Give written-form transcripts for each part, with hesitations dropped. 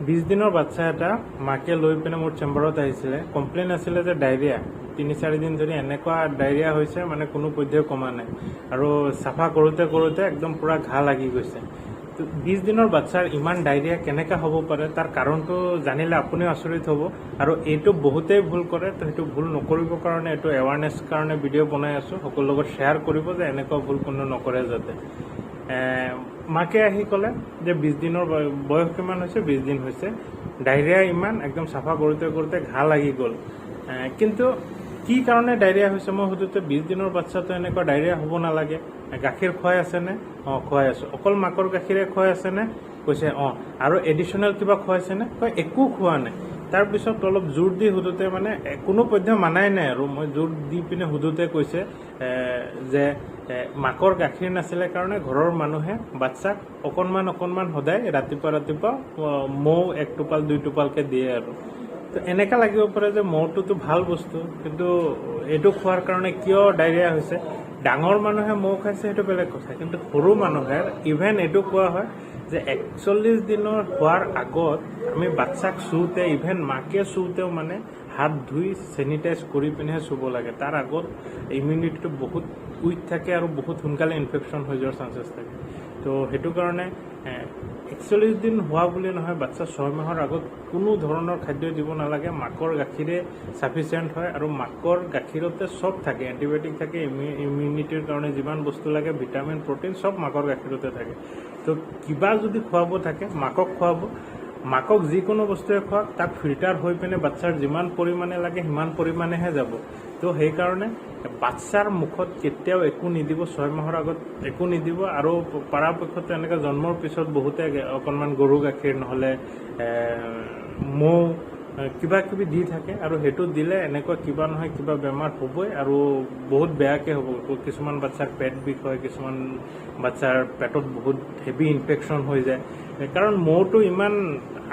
20 দিনৰ বাচ্চা এটা মাকে লৈ পিনে মোৰ চেম্বাৰত আহিছিলে। কমপ্লেইন আছিলে যে ডায়েৰিয়া 3-4 দিন ধৰি এনেকুৱা ডায়েৰিয়া হৈছে, মানে কোনো পধ্যেই কমা নাই আৰু চাফা কৰোঁতে কৰোঁতে একদম পুৰা ঘা লাগি গৈছে। তো 20 দিনৰ বাচ্চাৰ ইমান ডায়েৰিয়া কেনেকৈ হ'ব পাৰে, তাৰ কাৰণটো জানিলে আপুনিও আচৰিত হ'ব। আৰু এইটো বহুতেই ভুল কৰে, তো সেইটো ভুল নকৰিবৰ কাৰণে এইটো এৱাৰনেছ কাৰণে ভিডিঅ' বনাই আছোঁ। সকলোৰ লগত শ্বেয়াৰ কৰিব যে এনেকুৱা ভুল কোনো নকৰে যাতে। মাকে আহি ক'লে যে 20 দিনৰ বয়স কিমান হৈছে, 20 দিন হৈছে, ডায়েৰিয়া ইমান, একদম চাফা কৰোঁতে কৰোঁতে ঘা লাগি গ'ল। কিন্তু কি কাৰণে ডায়েৰিয়া হৈছে মই সুধোতে 20 দিনৰ বাচ্চাটো এনেকুৱা ডায়েৰিয়া হ'ব নালাগে। গাখীৰ খুৱাই আছেনে? অঁ, খুৱাই আছোঁ। অকল মাকৰ গাখীৰে খুৱাই আছেনে? কৈছে অঁ। আৰু এডিশ্যনেল কিবা খুৱাইছেনে? কয় একো খোৱা নাই। তাৰপিছত অলপ জোৰ দি সোধোতে, মানে কোনো পধ্যে মানাই নাই আৰু মই জোৰ দি পিনে সোধোতে কৈছে যে মাকৰ গাখীৰ নাছিলে কাৰণে ঘৰৰ মানুহে বাচ্চাক অকণমান সদায় ৰাতিপুৱা মৌ 1 টোপাল 2 টোপালকৈ দিয়ে আৰু। তো এনেকা লাগিব পাৰে যে মৌটোতো ভাল বস্তু, কিন্তু এইটো খোৱাৰ কাৰণে কিয় ডায়েৰিয়া হৈছে। ডাঙৰ মানুহে মৌ খাইছে সেইটো বেলেগ কথা, কিন্তু সৰু মানুহে ইভেন এইটো কোৱা হয় যে 41 দিনৰ হোৱাৰ আগত আমি বাচ্চাক চুওঁতে, ইভেন মাকে চুওঁতেও মানে হাত ধুই চেনিটাইজ কৰি পিনেহে চুব লাগে। তাৰ আগত ইমিউনিটিটো বহুত উইক থাকে আৰু বহুত সোনকালে ইনফেকশ্যন হৈ যোৱাৰ চান্সেছ থাকে। তো সেইটো কাৰণে 41 দিন হোৱা বুলি নহয়, বাচ্চা 6 মাহৰ আগত কোনো ধৰণৰ খাদ্য দিব নালাগে। মাকৰ গাখীৰে ছাফিচিয়েণ্ট হয় আৰু মাকৰ গাখীৰতে চব থাকে, এণ্টিবায়'টিক থাকে, ইমিউনিটিৰ কাৰণে যিমান বস্তু লাগে, ভিটামিন প্ৰটিন চব মাকৰ গাখীৰতে থাকে। তো কিবা যদি খুৱাব থাকে মাকক খুৱাব। মাকক যিকোনো বস্তুৱে খুৱাওক, তাক ফিল্টাৰ হৈ পিনে বাচ্চাৰ যিমান পৰিমাণে লাগে সিমান পৰিমাণেহে যাব। তো সেইকাৰণে বাচ্চাৰ মুখত কেতিয়াও একো নিদিব, 6 মাহৰ আগত একো নিদিব। আৰু পৰাপক্ষত এনেকৈ জন্মৰ পিছত বহুতে অকণমান গৰু গাখীৰ নহ'লে মৌ কিবা কিবি দি থাকে, আৰু সেইটো দিলে এনেকুৱা কিবা নহয় কিবা বেমাৰ হ'বই আৰু বহুত বেয়াকৈ হ'ব। কিছুমান বাচ্চাৰ পেট বিষ হয়, কিছুমান বাচ্চাৰ পেটত বহুত হেভি ইনফেকশ্যন হৈ যায়। কাৰণ মৌটো ইমান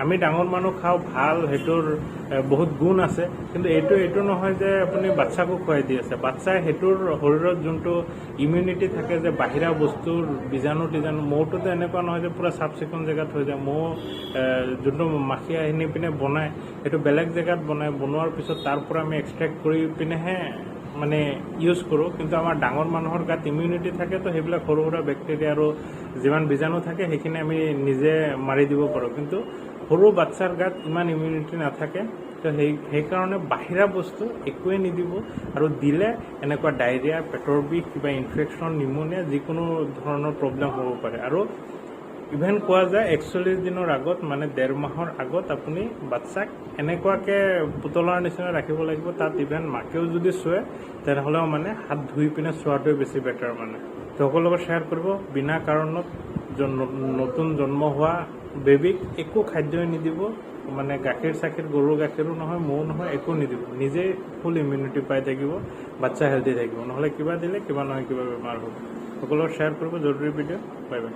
আমি ডাঙৰ মানুহ খাওঁ ভাল, সেইটোৰ বহুত গুণ আছে, কিন্তু এইটো নহয় যে আপুনি বাচ্চাকো খুৱাই দি আছে। বাচ্চাই সেইটোৰ শৰীৰত যোনটো ইমিউনিটি থাকে, যে বাহিৰা বস্তুৰ বীজাণু মৌটোতো এনেকুৱা নহয় যে পূৰা চাফ চিকুণ জেগাত হৈ যায়। মৌ যোনটো মাখি আনি পিনে বনায় সেইটো বেলেগ জেগাত বনায়, বনোৱাৰ পিছত তাৰ পৰা আমি এক্সট্ৰেক্ট কৰি পিনেহে মানে ইউজ কৰোঁ। কিন্তু আমাৰ ডাঙৰ মানুহৰ গাত ইমিউনিটি থাকে, তো সেইবিলাক সৰু সুৰা বেক্টেৰিয়া আৰু যিমান বীজাণু থাকে সেইখিনি আমি নিজে মাৰি দিব পাৰোঁ। কিন্তু সৰু বাচ্চাৰ গাত ইমান ইমিউনিটি নাথাকে, তো সেইকাৰণে বাহিৰা বস্তু একোৱে নিদিব। আৰু দিলে এনেকুৱা ডায়েৰিয়া, পেটৰ বিষ, কিবা ইনফেকশ্যন, নিমনিয়া, যিকোনো ধৰণৰ প্ৰব্লেম হ'ব পাৰে। আৰু ইভেন কোৱা যায় 41 দিনৰ আগত, মানে 1.5 মাহৰ আগত আপুনি বাচ্চাক এনেকুৱাকৈ পুতলাৰ নিচিনা ৰাখিব লাগিব। তাত ইভেন মাকেও যদি চুৱে তেনেহ'লেও মানে হাত ধুই পিনে চোৱাটোৱে বেছি বেটাৰ। মানে তো সকলোৰ লগত শ্বেয়াৰ কৰিব। বিনা কাৰণত নতুন জন্ম হোৱা বেবীক একো খাদ্যই নিদিব, মানে গাখীৰ চাখীৰ, গৰুৰ গাখীৰো নহয়, মৌ নহয়, একো নিদিব। নিজেই ফুল ইমিউনিটি পাই থাকিব, বাচ্চা হেল্ডি থাকিব। নহ'লে কিবা দিলে কিবা নহয় কিবা বেমাৰ হ'ব। সকলোৱে শ্বেয়াৰ কৰিব, জৰুৰী ভিডিঅ'। Bye bye.